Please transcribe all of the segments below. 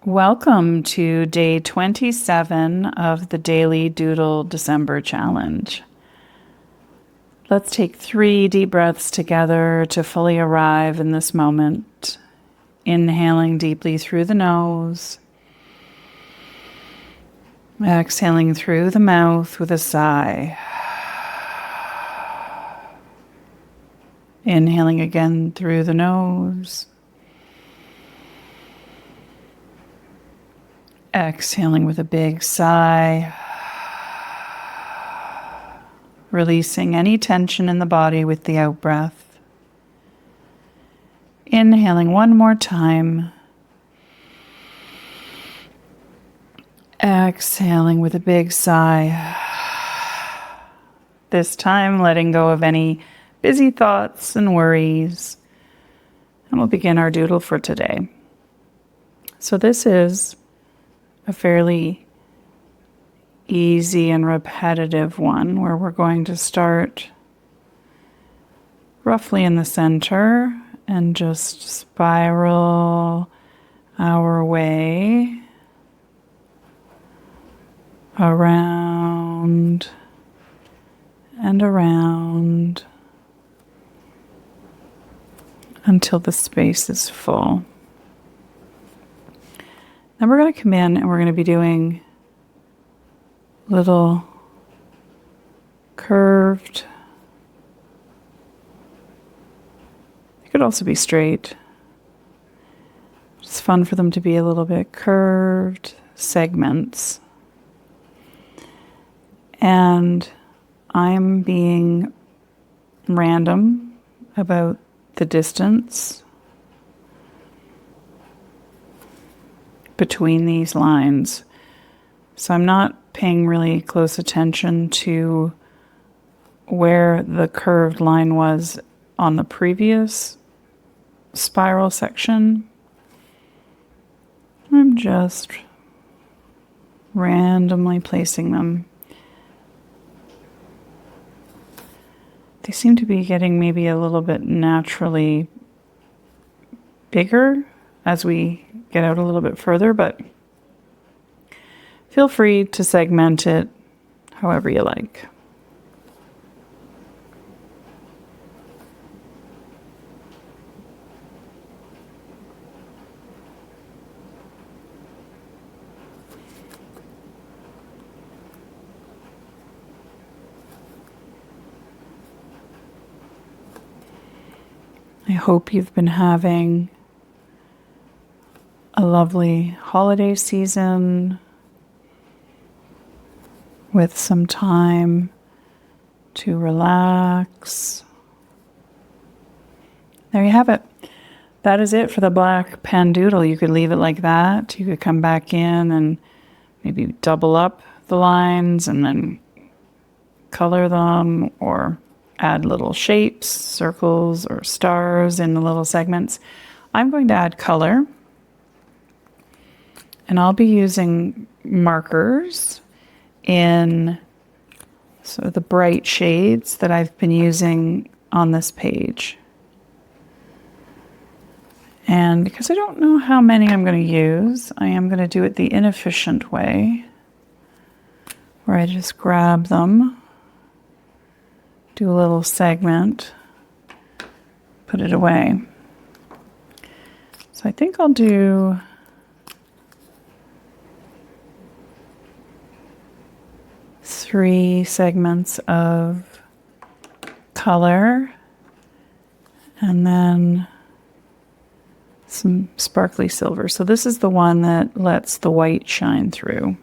Welcome to day 27 of the Daily Doodle December Challenge. Let's take 3 deep breaths together to fully arrive in this moment. Inhaling deeply through the nose. Exhaling through the mouth with a sigh. Inhaling again through the nose. Exhaling with a big sigh. Releasing any tension in the body with the out-breath. Inhaling one more time. Exhaling with a big sigh. This time letting go of any busy thoughts and worries. And we'll begin our doodle for today. So this is a fairly easy and repetitive one where we're going to start roughly in the center and just spiral our way around and around until the space is full. Then we're going to come in and we're going to be doing little curved. It could also be straight. It's fun for them to be a little bit curved segments. And I'm being random about the distance between these lines. So I'm not paying really close attention to where the curved line was on the previous spiral section. I'm just randomly placing them. They seem to be getting maybe a little bit naturally bigger as we get out a little bit further, but feel free to segment it however you like. I hope you've been having a lovely holiday season with some time to relax. There you have it. That is it for the black pen doodle. You could leave it like that. You could come back in and maybe double up the lines and then color them or add little shapes, circles or stars in the little segments. I'm going to add color. And I'll be using markers in sort of the bright shades that I've been using on this page. And because I don't know how many I'm going to use, I am going to do it the inefficient way, where I just grab them, do a little segment, put it away. So I think I'll do three segments of color and then some sparkly silver. So this is the one that lets the white shine through.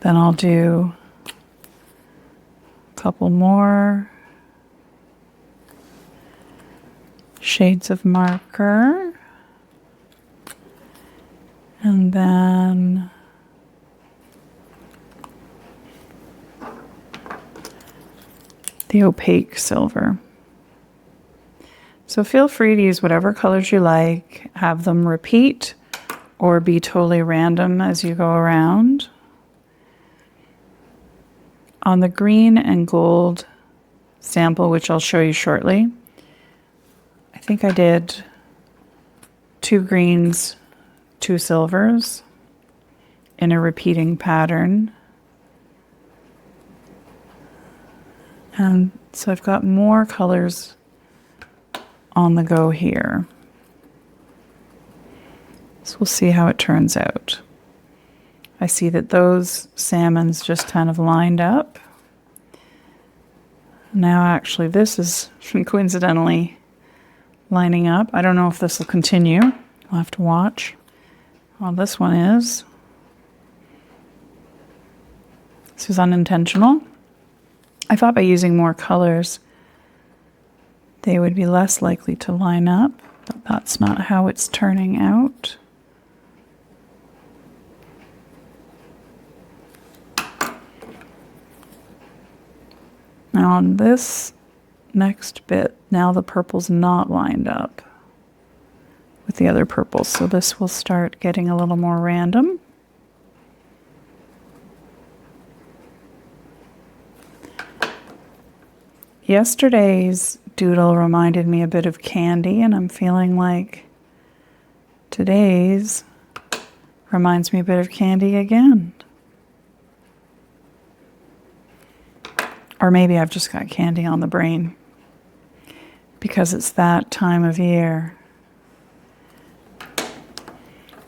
Then I'll do a couple more shades of marker and then the opaque silver. So feel free to use whatever colors you like, have them repeat or be totally random as you go around. On the green and gold sample, which I'll show you shortly, I think I did 2 greens, 2 silvers in a repeating pattern. And so I've got more colors on the go here. So we'll see how it turns out. I see that those salmons just kind of lined up. Now actually this is coincidentally lining up. I don't know if this will continue. I'll have to watch. Well, this one is. This is unintentional. I thought by using more colors they would be less likely to line up, but that's not how it's turning out. Now on this next bit, now the purple's not lined up with the other purples, so this will start getting a little more random. Yesterday's doodle reminded me a bit of candy, and I'm feeling like today's reminds me a bit of candy again. Or maybe I've just got candy on the brain because it's that time of year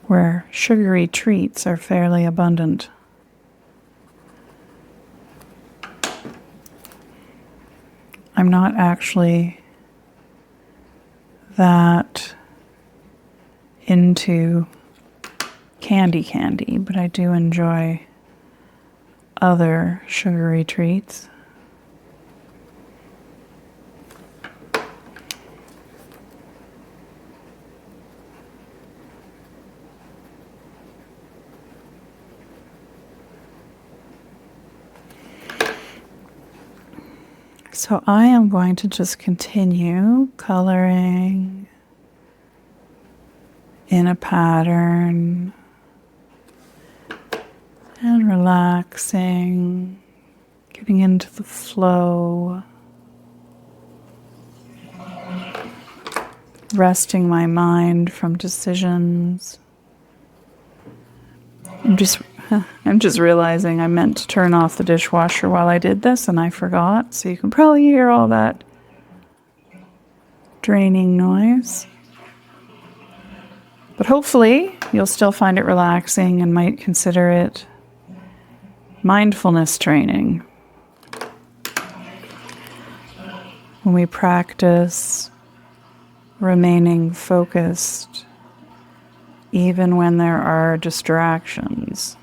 where sugary treats are fairly abundant. I'm not actually that into candy, but I do enjoy other sugary treats. So I am going to just continue coloring in a pattern and relaxing, getting into the flow, resting my mind from decisions. I'm just realizing I meant to turn off the dishwasher while I did this and I forgot, so you can probably hear all that draining noise. But hopefully you'll still find it relaxing and might consider it mindfulness training. When we practice remaining focused even when there are distractions.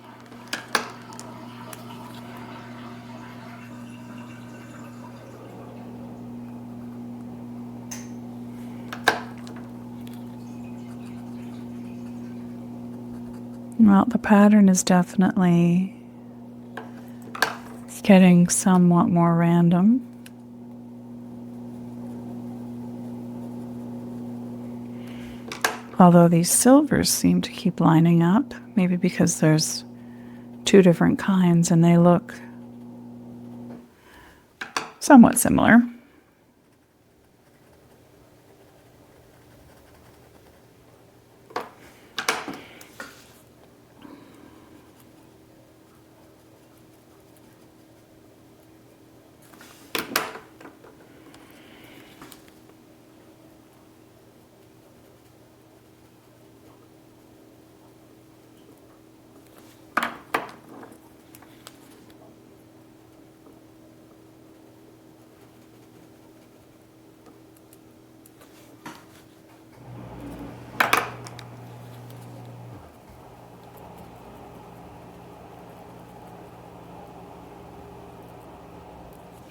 Well, the pattern is definitely getting somewhat more random. Although these silvers seem to keep lining up, maybe because there's 2 different kinds and they look somewhat similar.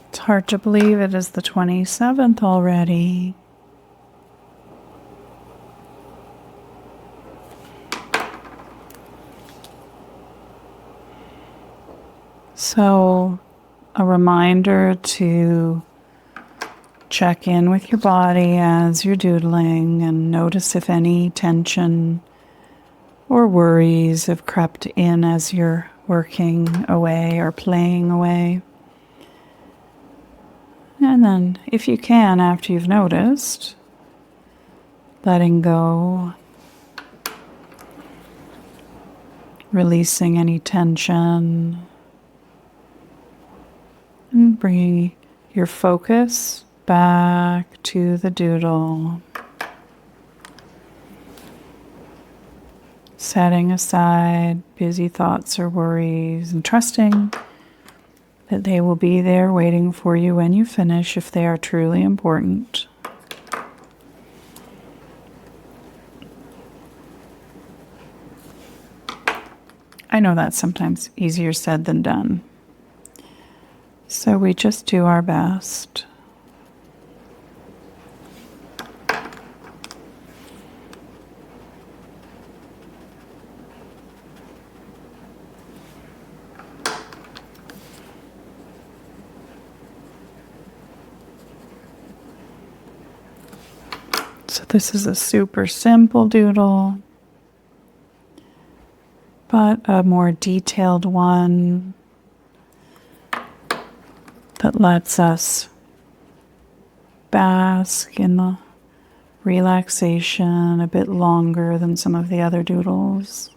It's hard to believe it is the 27th already. So, a reminder to check in with your body as you're doodling and notice if any tension or worries have crept in as you're working away or playing away. And then, if you can, after you've noticed, letting go releasing any tension and bringing your focus back to the doodle. Setting aside busy thoughts or worries and trusting that they will be there waiting for you when you finish if they are truly important. I know that's sometimes easier said than done. So we just do our best. So this is a super simple doodle, but a more detailed one that lets us bask in the relaxation a bit longer than some of the other doodles.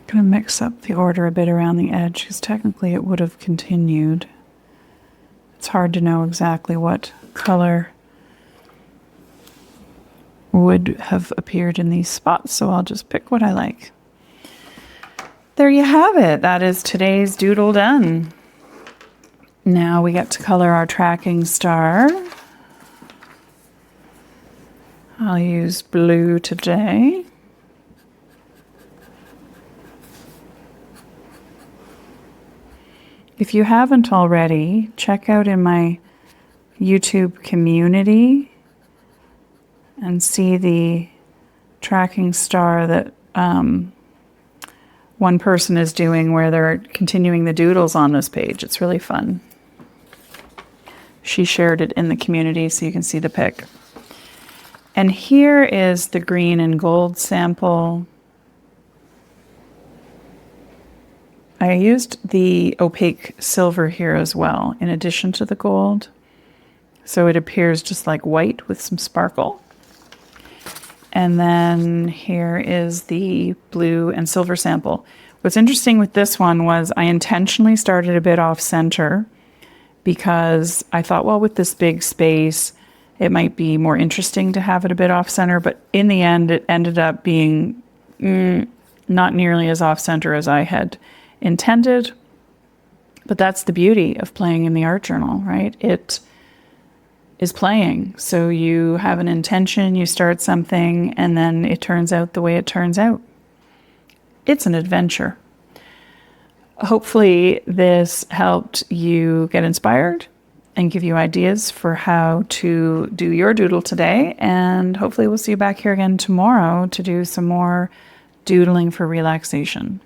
Going to mix up the order a bit around the edge because technically it would have continued. It's hard to know exactly what color would have appeared in these spots, so I'll just pick what I like. There you have it. That is today's doodle done. Now we get to color our tracking star. I'll use blue today. If you haven't already, check out in my YouTube community and see the tracking star that one person is doing where they're continuing the doodles on this page. It's really fun. She shared it in the community so you can see the pic. And here is the green and gold sample. I used the opaque silver here as well, in addition to the gold. So it appears just like white with some sparkle. And then here is the blue and silver sample. What's interesting with this one was I intentionally started a bit off center because I thought, well, with this big space, it might be more interesting to have it a bit off center. But in the end, it ended up being not nearly as off center as I had intended. But that's the beauty of playing in the art journal, right? It is playing. So you have an intention, you start something, and then it turns out the way it turns out. It's an adventure. Hopefully this helped you get inspired and give you ideas for how to do your doodle today. And hopefully we'll see you back here again tomorrow to do some more doodling for relaxation.